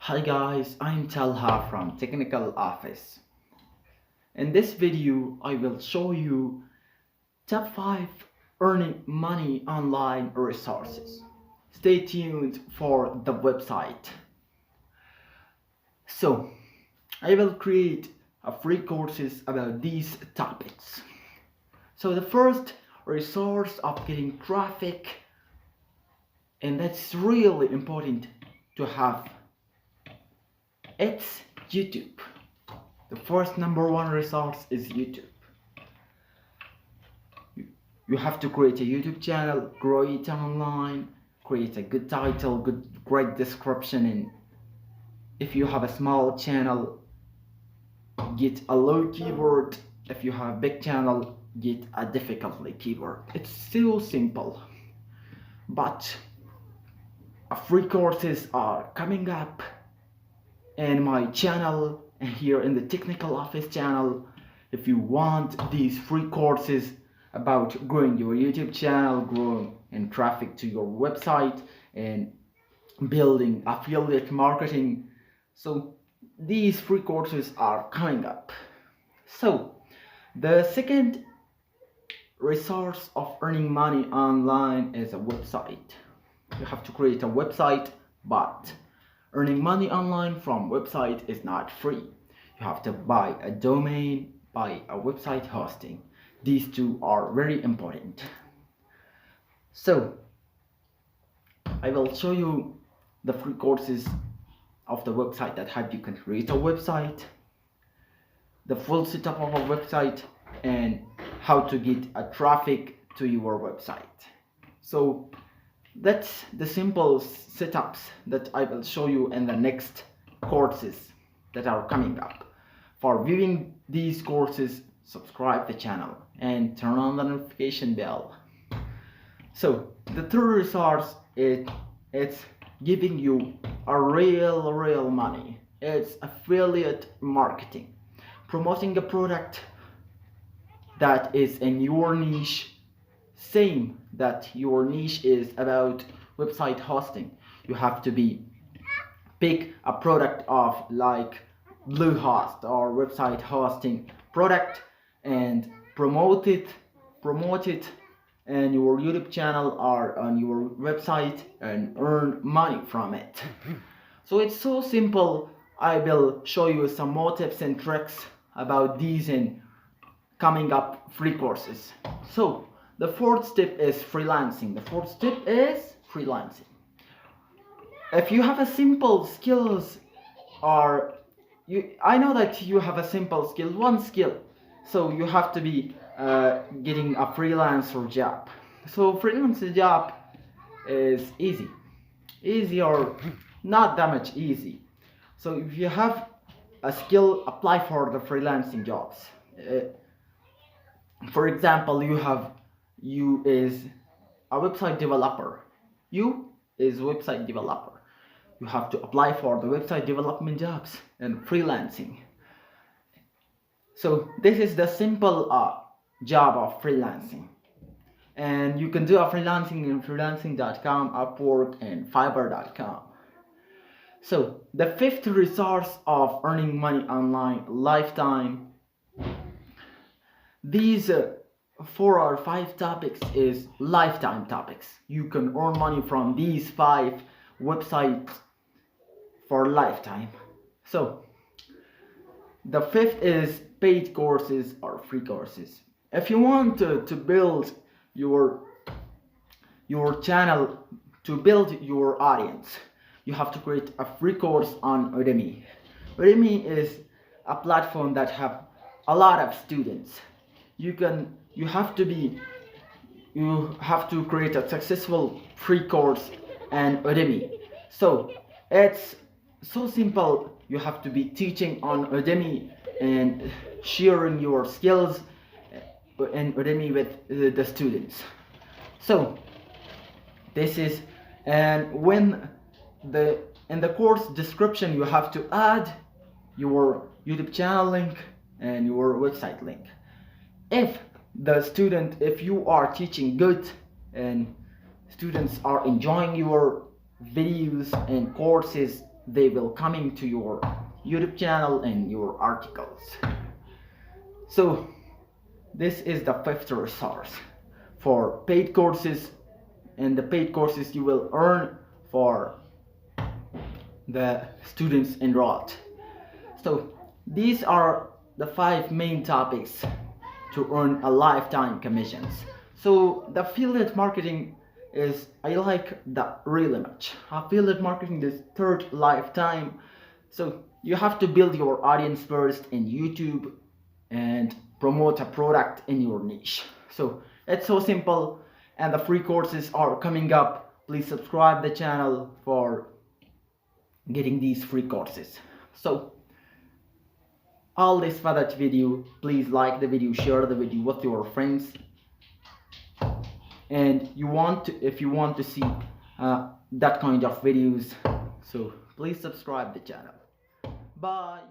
Hi guys, I'm Talha from Technical Office. In this video, I will show you top 5 earning money online resources. Stay tuned for the website. So, I will create a free courses about these topics. So the first resource of getting traffic, and that's really important to have, it's YouTube. The first number one resource is YouTube. You have to create a YouTube channel, grow it online, create a good title, great description, and if you have a small channel, get a low keyword. If you have a big channel, get a difficulty keyword. It's so simple. But free courses are coming up in my channel and here in the Technical Office channel. If you want these free courses about growing your YouTube channel, growing in traffic to your website, and building affiliate marketing, so these free courses are coming up. So the second resource of earning money online is a website. You have to create a website, but earning money online from website is not free. You have to buy a domain, buy a website hosting. These two are very important. So I will show you the free courses of the website that help you can create a website, the full setup of a website, and how to get a traffic to your website. So that's the simple setups that I will show you in the next courses that are coming up. For viewing these courses, subscribe the channel and turn on the notification bell. So the third resource is it's giving you a real money. It's affiliate marketing, promoting a product that is in your niche. Same that your niche is about website hosting. You have to pick a product of like Bluehost or website hosting product and promote it in your YouTube channel or on your website and earn money from it. So it's so simple. I will show you some more tips and tricks about these in coming up free courses. So the fourth step is freelancing. If you have a simple skills, or I know that you have a simple skill, one skill, so you have to be getting a freelancer job. So freelancer job is easy or not that much easy. So if you have a skill, apply for the freelancing jobs. For example, you is a website developer. You have to apply for the website development jobs and freelancing. So this is the simple job of freelancing, and you can do a freelancing in freelancing.com, Upwork, and Fiverr.com. So the fifth resource of earning money online, lifetime. These 4 or 5 topics is lifetime topics. You can earn money from these 5 websites for lifetime. So the fifth is paid courses or free courses. If you want to build your channel, to build your audience, you have to create a free course on Udemy. Udemy is a platform that have a lot of students. You have to create a successful free course on Udemy. So it's so simple. You have to be teaching on Udemy and sharing your skills in Udemy with the students. So this is, and when in the course description you have to add your YouTube channel link and your website link. If you are teaching good and students are enjoying your videos and courses, they will coming to your YouTube channel and your articles. So this is the fifth resource for paid courses. And the paid courses you will earn for the students enrolled. So these are the 5 main topics to earn a lifetime commissions. So the affiliate marketing is, I like that really much. Affiliate marketing is third lifetime. So you have to build your audience first in YouTube and promote a product in your niche. So it's so simple, and the free courses are coming up. Please subscribe the channel for getting these free courses. So all this for that video, please like the video, share the video with your friends, and if you want to see that kind of videos, so please subscribe the channel. Bye.